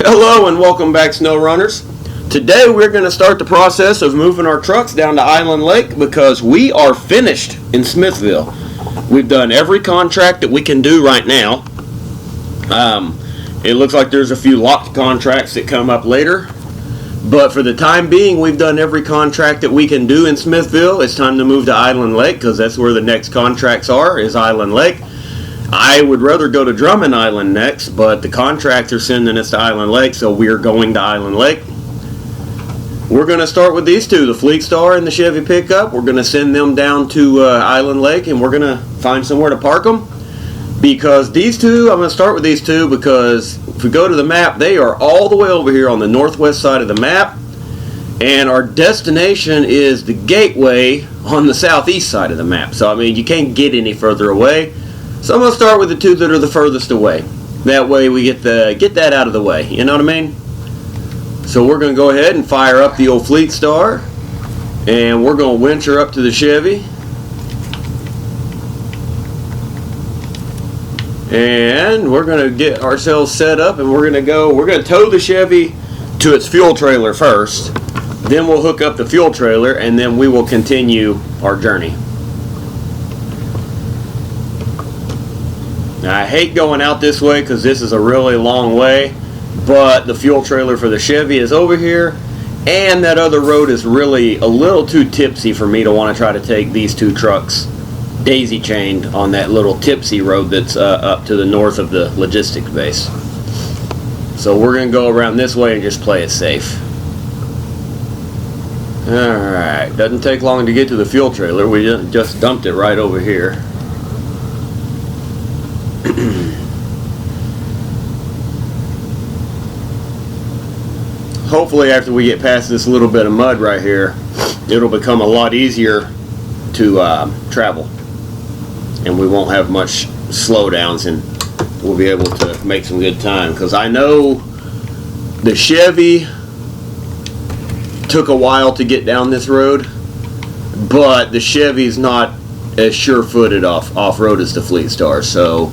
Hello and welcome back, SnowRunners. Today we're going to start the process of moving our trucks down to Island Lake because we are finished in Smithville. We've done every contract that we can do right now. It looks like there's a few locked contracts that come up later. But for the time being, we've done every contract that we can do in Smithville. It's time to move to Island Lake because that's where the next contracts are, is Island Lake. I would rather go to Drummond Island next, but the contracts are sending us to Island Lake, so we're going to Island Lake. We're going to start with these two, the Fleetstar and the Chevy pickup. We're going to send them down to Island Lake, and we're going to find somewhere to park them. Because these two, I'm going to start with these two because if we go to the map, they are all the way over here on the northwest side of the map. And our destination is the gateway on the southeast side of the map. So, I mean, you can't get any further away. So I'm going to start with the two that are the furthest away. That way we get that out of the way. You know what I mean? So we're going to go ahead and fire up the old Fleetstar. And we're going to winch her up to the Chevy. And we're going to get ourselves set up and we're going to tow the Chevy to its fuel trailer first. Then we'll hook up the fuel trailer and then we will continue our journey. Now, I hate going out this way because this is a really long way, but the fuel trailer for the Chevy is over here, and that other road is really a little too tipsy for me to want to try to take these two trucks daisy-chained on that little tipsy road that's up to the north of the logistics base. So we're going to go around this way and just play it safe. Alright, doesn't take long to get to the fuel trailer. We just dumped it right over here. Hopefully after we get past this little bit of mud right here, it'll become a lot easier to travel. And we won't have much slowdowns and we'll be able to make some good time. Because I know the Chevy took a while to get down this road, but the Chevy's not as sure-footed off-road as the Fleetstar, so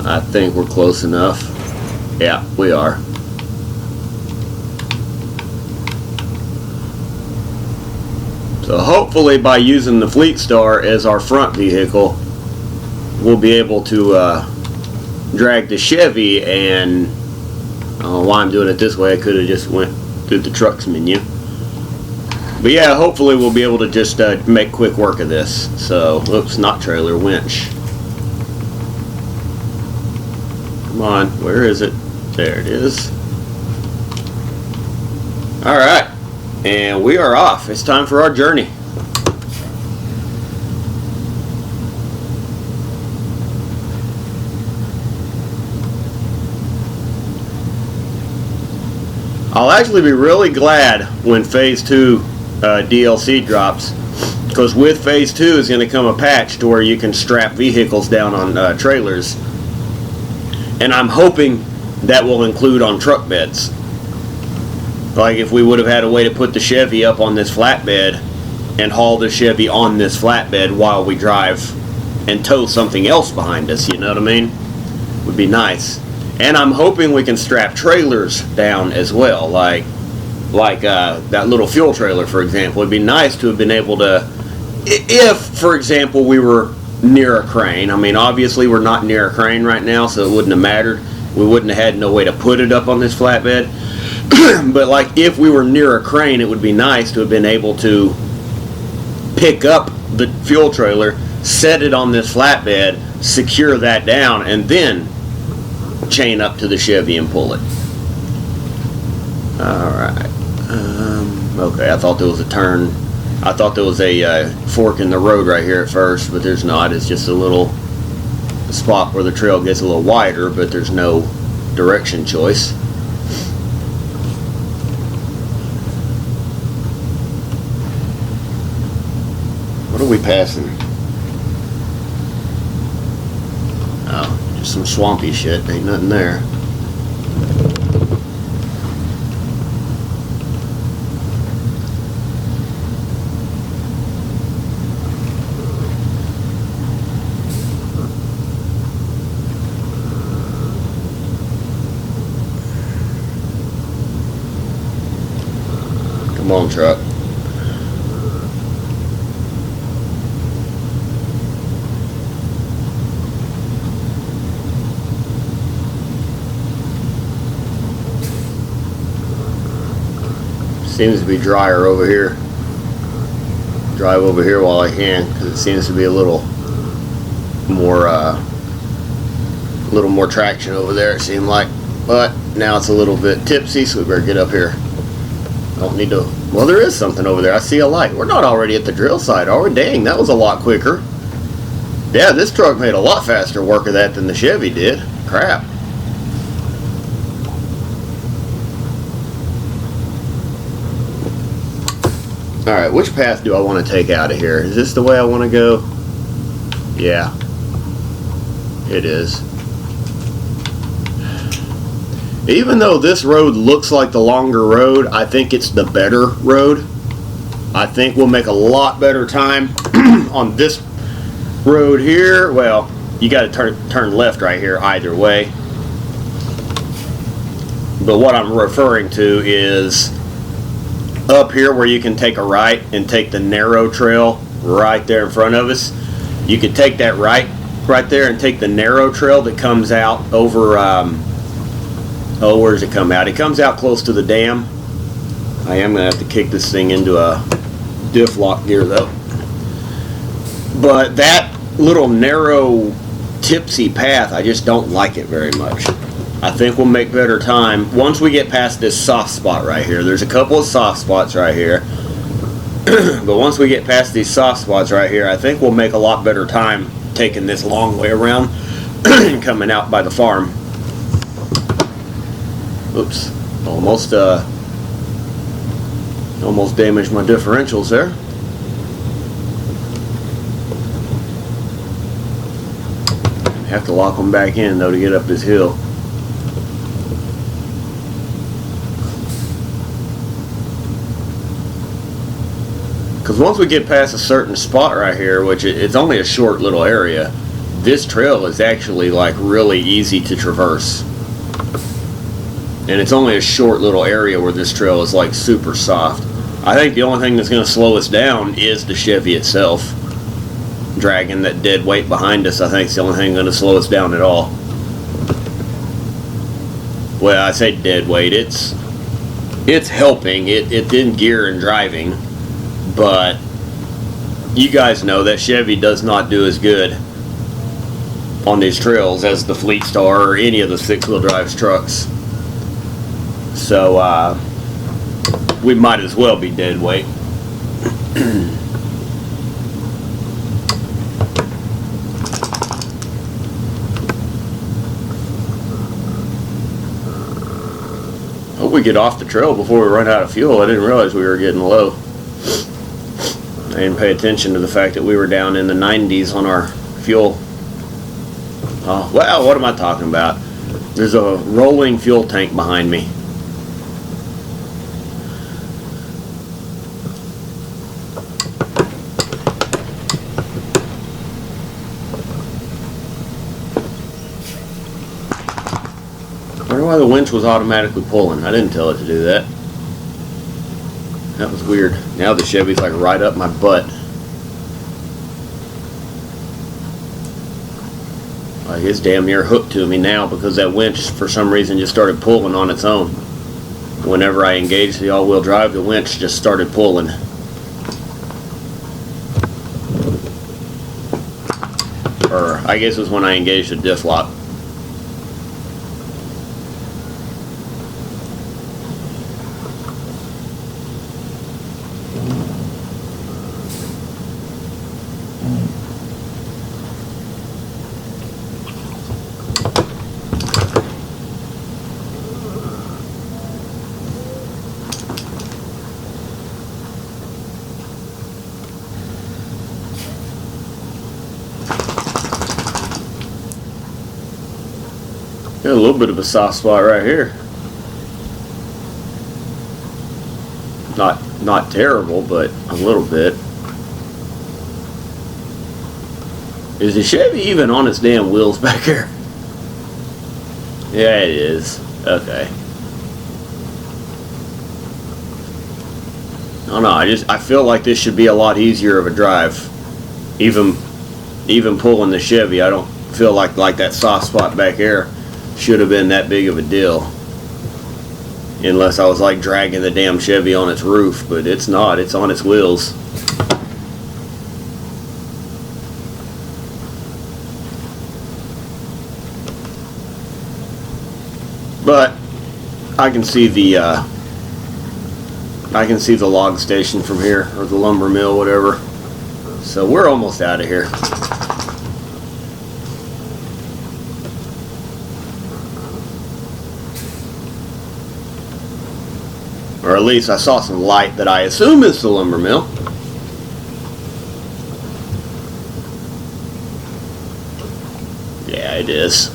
I think we're close enough. Yeah, we are. So hopefully by using the Fleetstar as our front vehicle, we'll be able to drag the Chevy, and I don't know why I'm doing it this way. I could have just went through the trucks menu. But yeah, hopefully we'll be able to just make quick work of this. So, oops, not trailer, winch. Come on, where is it? There it is. Alright, and we are off. It's time for our journey. I'll actually be really glad when Phase 2 DLC drops, because with Phase 2 is going to come a patch to where you can strap vehicles down on trailers. And I'm hoping that will include on truck beds. Like if we would have had a way to put the Chevy up on this flatbed and haul the Chevy on this flatbed while we drive and tow something else behind us, you know what I mean? Would be nice. And I'm hoping we can strap trailers down as well, like that little fuel trailer, for example. It'd be nice to have been able to, if, for example, we were near a crane. I mean, obviously we're not near a crane right now, so it wouldn't have mattered. We wouldn't have had no way to put it up on this flatbed. But like if we were near a crane, it would be nice to have been able to pick up the fuel trailer, set it on this flatbed, secure that down, and then chain up to the Chevy and pull it. Alright. Okay, I thought there was a turn. I thought there was a fork in the road right here at first, but there's not. It's just a little spot where the trail gets a little wider, but there's no direction choice. What are we passing? Oh, just some swampy shit. Ain't nothing there. Come on, truck. Seems to be drier over here. Drive over here while I can, because it seems to be a little more traction over there, it seemed like. But now it's a little bit tipsy, so we better get up here. Don't need to. Well, there is something over there. I see a light. We're not already at the drill site, are we? Dang, that was a lot quicker. Yeah, this truck made a lot faster work of that than the Chevy did. Crap. Alright, which path do I want to take out of here? Is this the way I want to go? Yeah. It is. Even though this road looks like the longer road, I think it's the better road. I think we'll make a lot better time on this road here. Well, you got to turn left right here either way. But what I'm referring to is up here where you can take a right and take the narrow trail right there in front of us. You could take that right there and take the narrow trail that comes out over oh, where does it come out? It comes out close to the dam. I am going to have to kick this thing into a diff lock gear though. But that little narrow tipsy path, I just don't like it very much. I think we'll make better time once we get past this soft spot right here. There's a couple of soft spots right here. But once we get past these soft spots right here, I think we'll make a lot better time taking this long way around and coming out by the farm. Oops. Almost damaged my differentials there. Have to lock them back in though to get up this hill. Because once we get past a certain spot right here, which it's only a short little area, this trail is actually like really easy to traverse. And it's only a short little area where this trail is like super soft. I think the only thing that's going to slow us down is the Chevy itself. Dragging that dead weight behind us, I think is the only thing going to slow us down at all. Well, I say dead weight, it's helping. It's in gear and driving. But you guys know that Chevy does not do as good on these trails as the Fleetstar or any of the six-wheel drive trucks. So we might as well be dead weight. Hope we get off the trail before we run out of fuel. I didn't realize we were getting low. I didn't pay attention to the fact that we were down in the 90s on our fuel. Oh, well, what am I talking about? There's a rolling fuel tank behind me. I wonder why the winch was automatically pulling. I didn't tell it to do that. That was weird. Now the Chevy's like right up my butt. Like it's damn near hooked to me now because that winch for some reason just started pulling on its own. Whenever I engaged the all-wheel drive, the winch just started pulling. Or I guess it was when I engaged the diff lock. Got a little bit of a soft spot right here. Not terrible, but a little bit. Is the Chevy even on its damn wheels back here? Yeah, it is. Okay. I don't know. I feel like this should be a lot easier of a drive. Even pulling the Chevy, I don't feel like that soft spot back here should have been that big of a deal. Unless I was like dragging the damn Chevy on its roof, but it's not. It's on its wheels. But I can see the log station from here, or the lumber mill, whatever. So we're almost out of here. Or at least I saw some light that I assume is the lumber mill. Yeah, it is.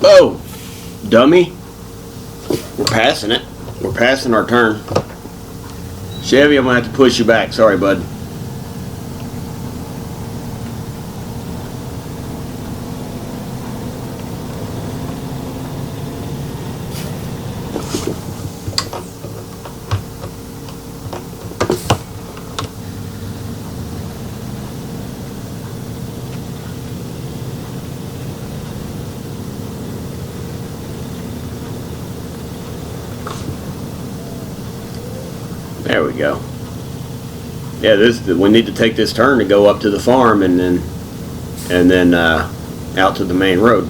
Oh, dummy. We're passing it. We're passing our turn. Chevy, I'm going to have to push you back. Sorry, bud. There we go. Yeah, we need to take this turn to go up to the farm and then out to the main road.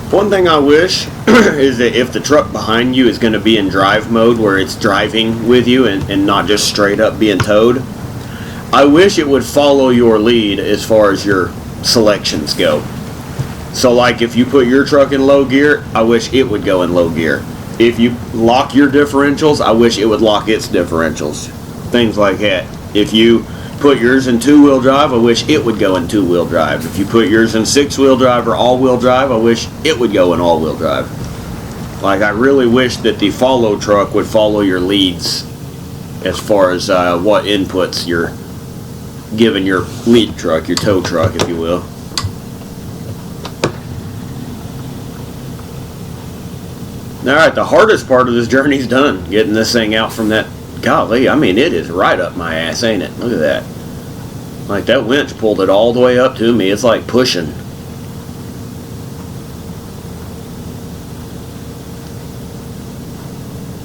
One thing I wish is that if the truck behind you is going to be in drive mode where it's driving with you and not just straight up being towed, I wish it would follow your lead as far as your selections go. So like if you put your truck in low gear, I wish it would go in low gear. If you lock your differentials, I wish it would lock its differentials. Things like that. If you put yours in two-wheel drive, I wish it would go in two-wheel drive. If you put yours in six-wheel drive or all-wheel drive, I wish it would go in all-wheel drive. Like, I really wish that the follow truck would follow your leads as far as what inputs you're giving your lead truck, your tow truck, if you will. Alright, the hardest part of this journey's done. Getting this thing out from that, golly, I mean, it is right up my ass, ain't it? Look at that. Like, that winch pulled it all the way up to me. It's like pushing.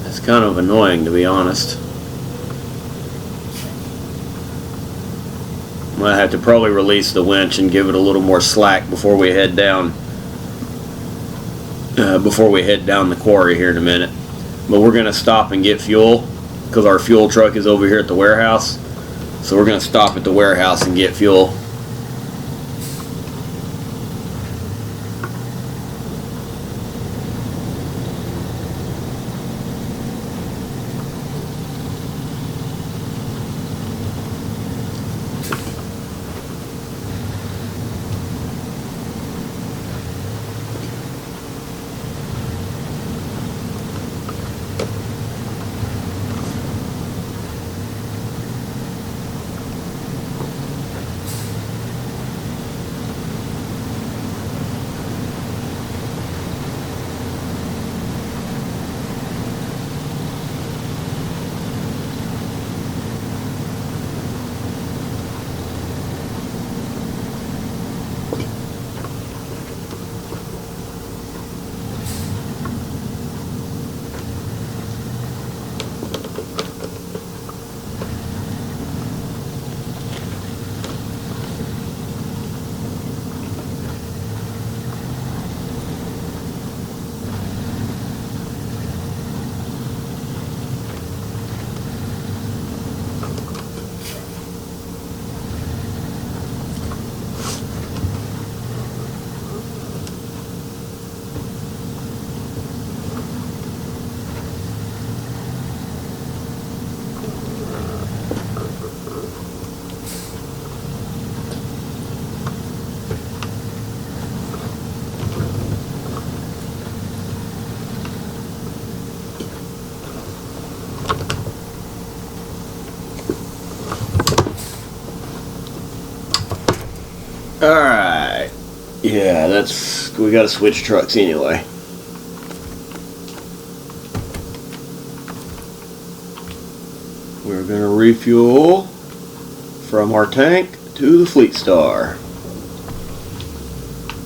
It's kind of annoying, to be honest. I'm going to have to probably release the winch and give it a little more slack before we head down. Before we head down the quarry here in a minute. But we're going to stop and get fuel because our fuel truck is over here at the warehouse. So we're going to stop at the warehouse and get fuel. Alright. Yeah, we gotta switch trucks anyway. We're gonna refuel from our tank to the Fleetstar.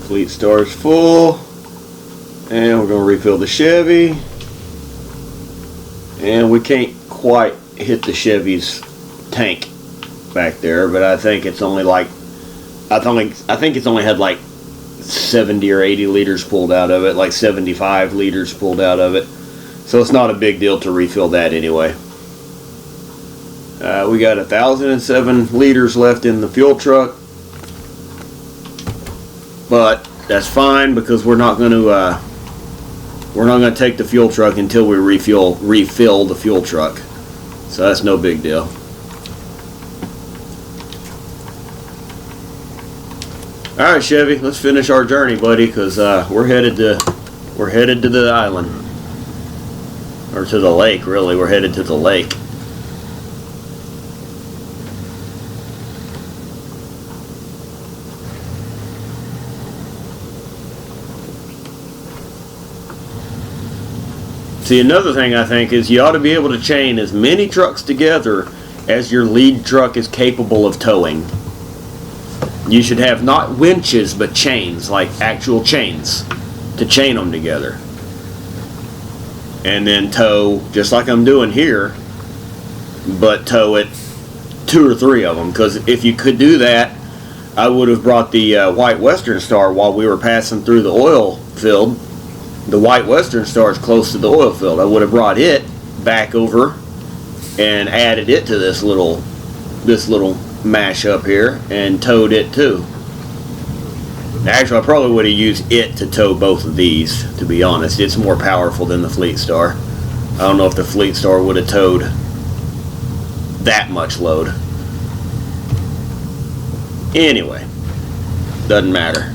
Fleetstar's full. And we're gonna refill the Chevy. And we can't quite hit the Chevy's tank back there, but I think it's only like I think it's only had like 70 or 80 liters pulled out of it, like 75 liters pulled out of it. So it's not a big deal to refill that anyway. We got 1,007 liters left in the fuel truck, but that's fine because we're not going to take the fuel truck until we refill the fuel truck. So that's no big deal. All right, Chevy, let's finish our journey, buddy, because we're headed to the island, or to the lake. Really, we're headed to the lake. See, another thing I think is you ought to be able to chain as many trucks together as your lead truck is capable of towing. You should have not winches, but chains, like actual chains, to chain them together. And then tow, just like I'm doing here, but tow it 2 or 3 of them. Because if you could do that, I would have brought the white Western Star while we were passing through the oil field. The white Western Star is close to the oil field. I would have brought it back over and added it to this little mash up here and towed it too. Actually, I probably would have used it to tow both of these, to be honest. It's more powerful than the Fleetstar. I don't know if the Fleetstar would have towed that much load. Anyway, doesn't matter.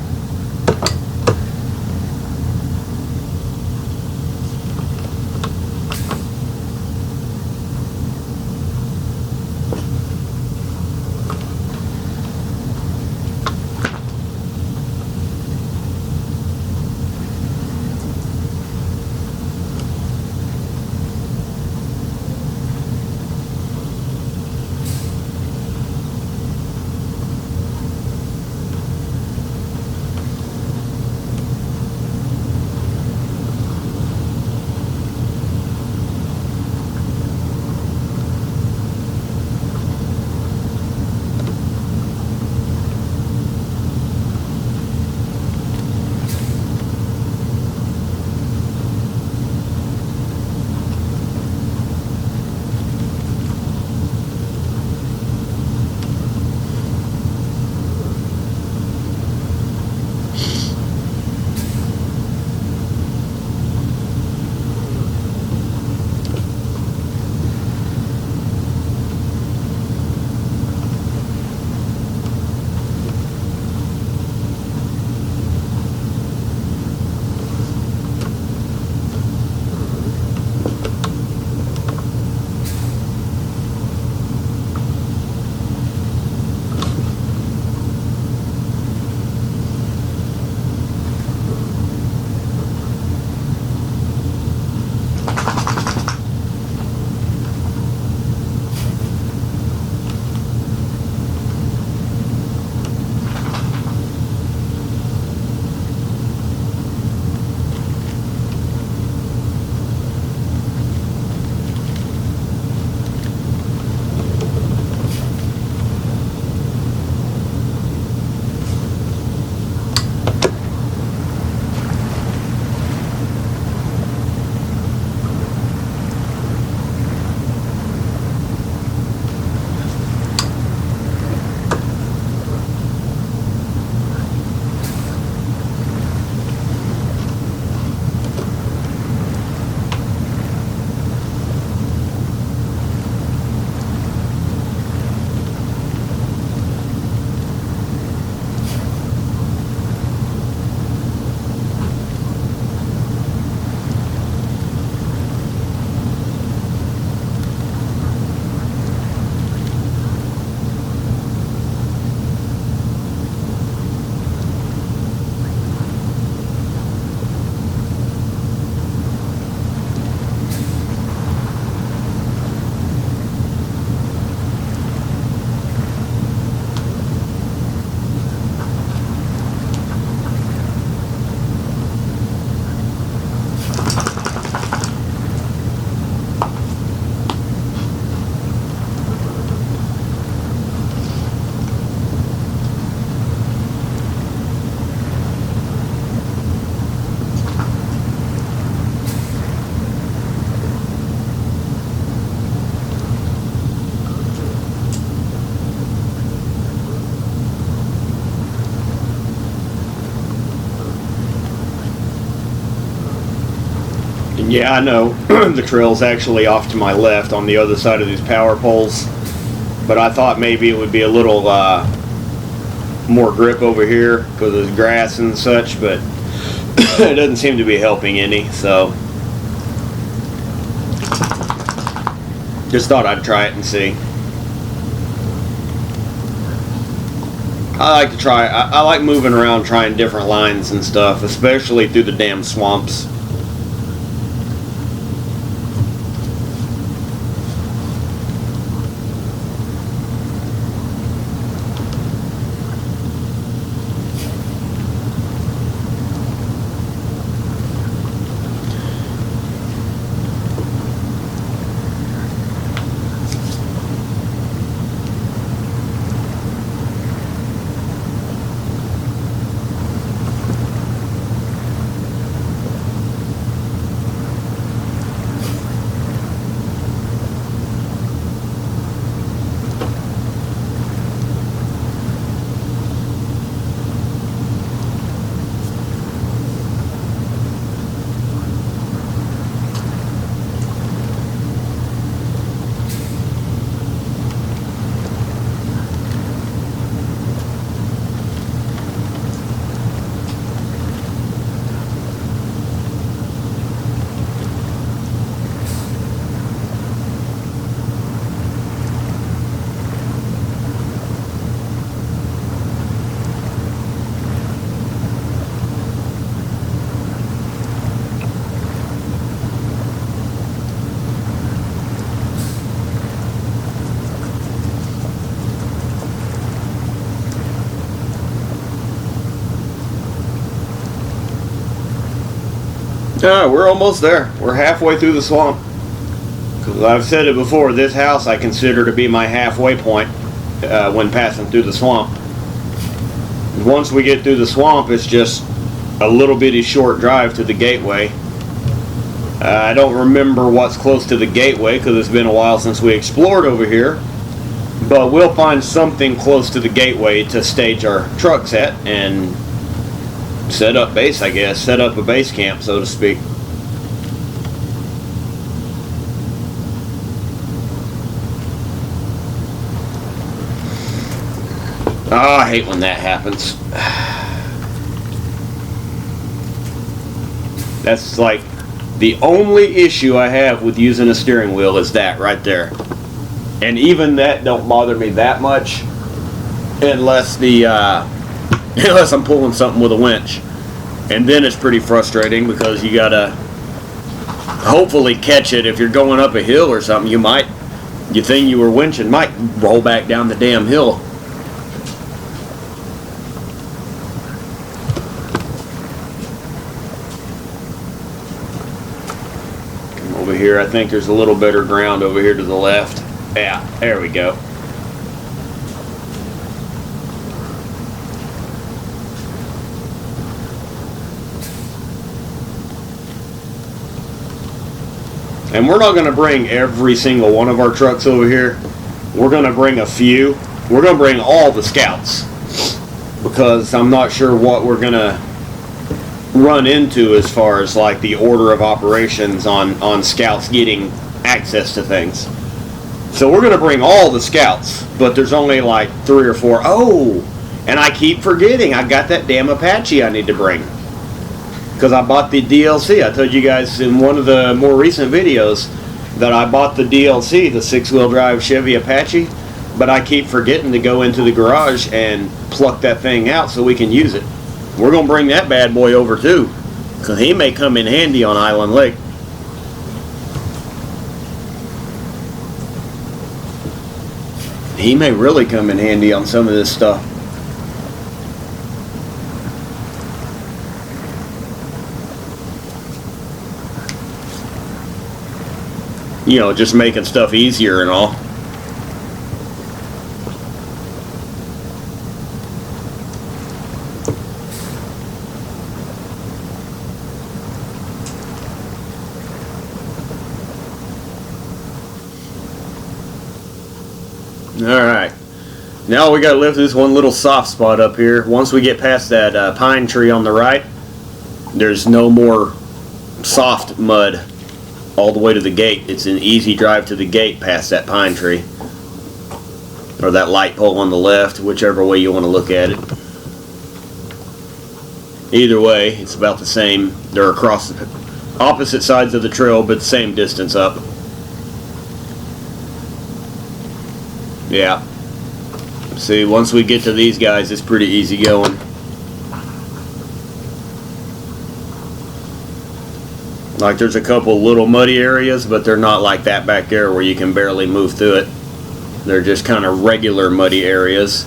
Yeah, I know. The trail's actually off to my left on the other side of these power poles. But I thought maybe it would be a little more grip over here because of the grass and such, but it doesn't seem to be helping any, so just thought I'd try it and see. I like to try, I like moving around trying different lines and stuff, especially through the damn swamps. We're almost there. We're halfway through the swamp. Because I've said it before, this house I consider to be my halfway point when passing through the swamp. Once we get through the swamp, it's just a little bitty short drive to the gateway. I don't remember what's close to the gateway because it's been a while since we explored over here. But we'll find something close to the gateway to stage our trucks at and set up base, I guess. Set up a base camp, so to speak. Oh, I hate when that happens. That's like the only issue I have with using a steering wheel is that right there. And even that don't bother me that much unless unless I'm pulling something with a winch. And then it's pretty frustrating because you gotta hopefully catch it. If you're going up a hill or something, your thing you were winching might roll back down the damn hill. Come over here. I think there's a little better ground over here to the left. Yeah, there we go. And we're not going to bring every single one of our trucks over here. We're going to bring a few. We're going to bring all the scouts because I'm not sure what we're going to run into as far as like the order of operations on scouts getting access to things. So we're going to bring all the scouts, but there's only like 3 or 4. Oh, and I keep forgetting. I got that damn Apache I need to bring. Because I bought the DLC. I told you guys in one of the more recent videos that I bought the DLC, the 6-wheel drive Chevy Apache. But I keep forgetting to go into the garage and pluck that thing out so we can use it. We're going to bring that bad boy over too. Because he may come in handy on Island Lake. He may really come in handy on some of this stuff. You know, just making stuff easier and all. Alright, now we got to lift this one little soft spot up here. Once we get past that pine tree on the right, there's no more soft mud all the way to the gate. It's an easy drive to the gate past that pine tree. Or that light pole on the left, whichever way you want to look at it. Either way, it's about the same. They're across the opposite sides of the trail, but same distance up. Yeah. See, once we get to these guys, it's pretty easy going. Like there's a couple little muddy areas, but they're not like that back there where you can barely move through it. They're just kind of regular muddy areas.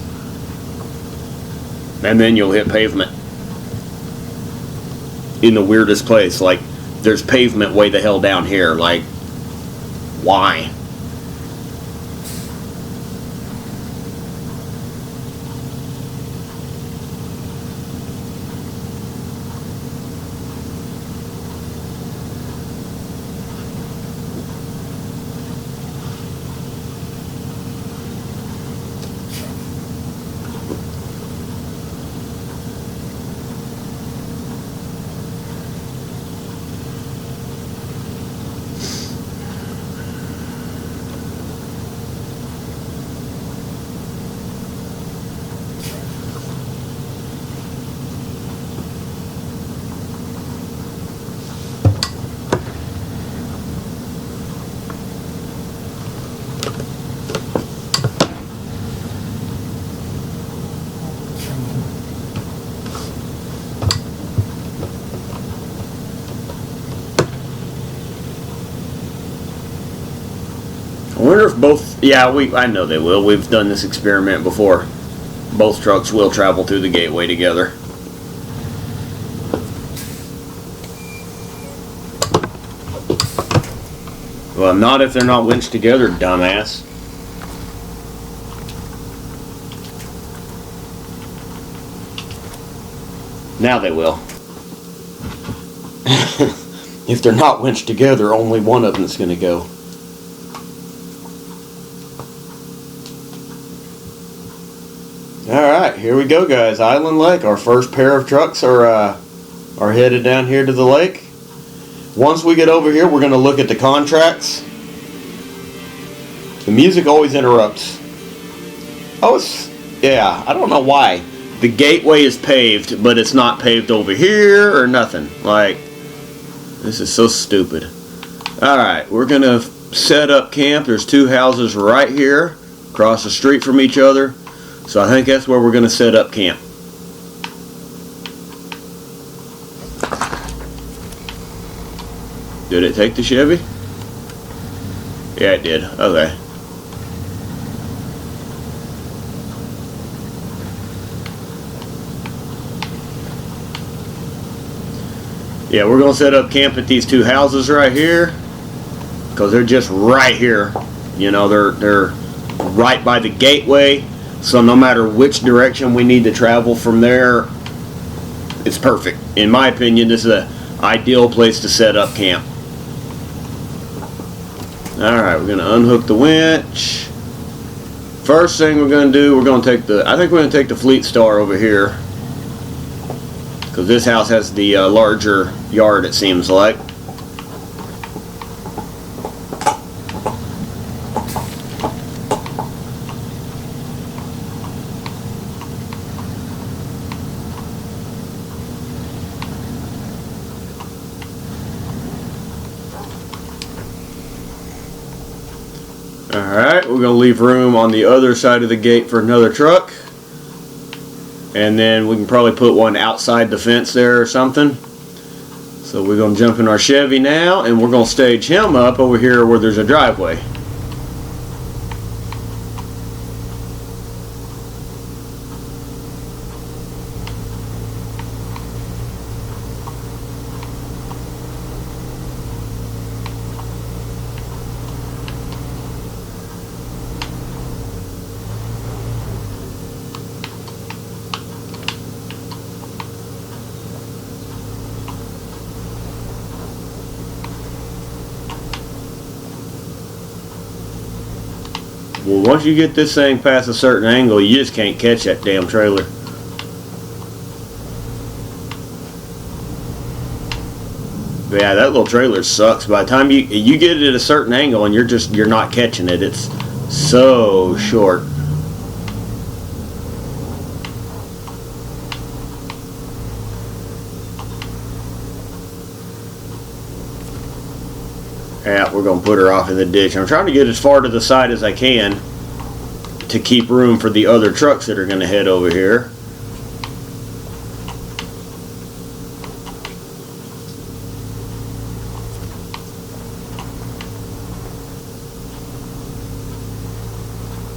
And then you'll hit pavement. In the weirdest place. Like there's pavement way the hell down here. Like, why? I wonder if both, yeah, I know they will. We've done this experiment before. Both trucks will travel through the gateway together. Well, not if they're not winched together, dumbass. Now they will. If they're not winched together, only one of them is going to go. Alright, here we go, guys. Island Lake. Our first pair of trucks are headed down here to the lake. Once we get over here, we're going to look at the contracts. The music always interrupts. Oh, yeah, I don't know why. The gateway is paved, but it's not paved over here or nothing. Like, this is so stupid. Alright, we're going to set up camp. There's two houses right here, across the street from each other. So I think that's where we're going to set up camp. Did it take the Chevy? Yeah, it did. Okay. Yeah, we're going to set up camp at these two houses right here, because they're just right here. You know, they're right by the gateway. So no matter which direction we need to travel from there, it's perfect. In my opinion, this is an ideal place to set up camp. Alright, we're going to unhook the winch. First thing we're going to do, I think we're going to take the Fleetstar over here. Because this house has the larger yard, it seems like. Alright, we're going to leave room on the other side of the gate for another truck. And then we can probably put one outside the fence there or something. So we're going to jump in our Chevy now, and we're going to stage him up over here where there's a driveway. Well, once you get this thing past a certain angle, you just can't catch that damn trailer. But yeah, that little trailer sucks. By the time you get it at a certain angle and you're not catching it, it's so short. Yeah, we're going to put her off in the ditch. I'm trying to get as far to the side as I can to keep room for the other trucks that are going to head over here.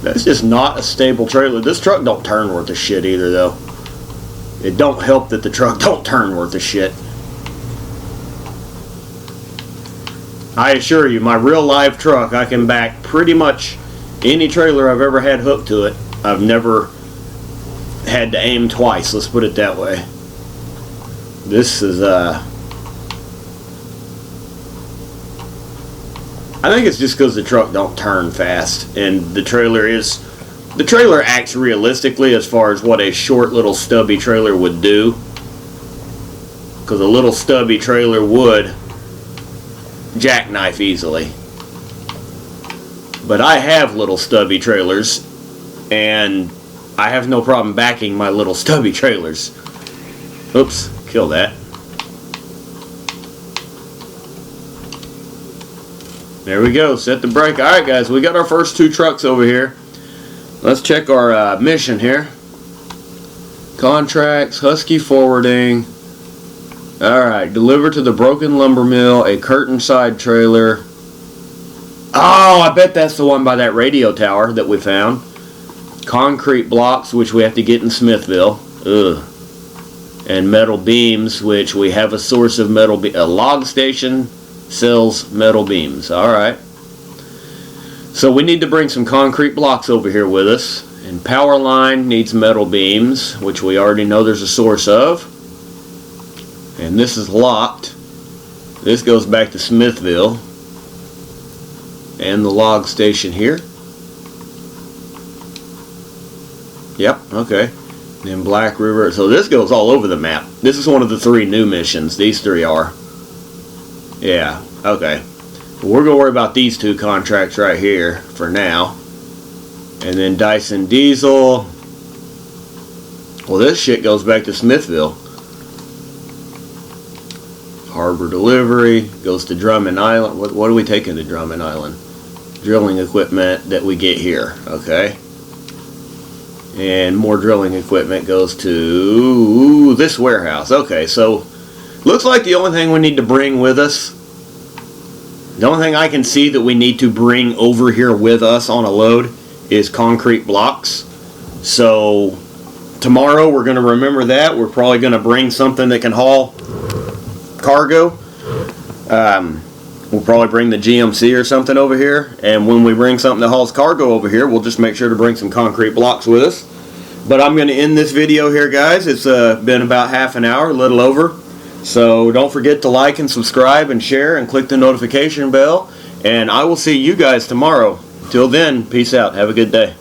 That's just not a stable trailer. This truck don't turn worth a shit either, though. It don't help that the truck don't turn worth a shit. I assure you, my real live truck, I can back pretty much any trailer I've ever had hooked to it. I've never had to aim twice, let's put it that way. This is, I think it's just because the truck don't turn fast, and the trailer acts realistically as far as what a short little stubby trailer would do. Because a little stubby trailer would jackknife easily. But I have little stubby trailers, and I have no problem backing my little stubby trailers. Oops, kill that. There we go, set the brake. Alright guys, we got our first two trucks over here. Let's check our mission here. Contracts, Husky Forwarding. Alright, deliver to the Broken Lumber Mill a curtain side trailer. Oh, I bet that's the one by that radio tower that we found. Concrete blocks, which we have to get in Smithville. Ugh. And metal beams, which we have a source of metal. A log station sells metal beams. Alright. So we need to bring some concrete blocks over here with us. And power line needs metal beams, which we already know there's a source of. And this is locked. This goes back to Smithville. And the log station here. Yep, okay. Then Black River. So this goes all over the map. This is one of the 3 new missions. These 3 are. Yeah, okay. We're going to worry about these 2 contracts right here for now. And then Dyson Diesel. Well, this shit goes back to Smithville. Harbor Delivery goes to Drummond Island. What do we take into Drummond Island? Drilling equipment that we get here. Okay. And more drilling equipment goes to this warehouse. Okay, so looks like the only thing we need to bring with us, the only thing I can see that we need to bring over here with us on a load is concrete blocks. So tomorrow we're going to remember that. We're probably going to bring something that can haul cargo. We'll probably bring the GMC or something over here, and when we bring something that hauls cargo over here, we'll just make sure to bring some concrete blocks with us. But I'm going to end this video here, guys. It's been about half an hour, a little over. So don't forget to like and subscribe and share and click the notification bell, and I will see you guys tomorrow. Till then, peace out. Have a good day.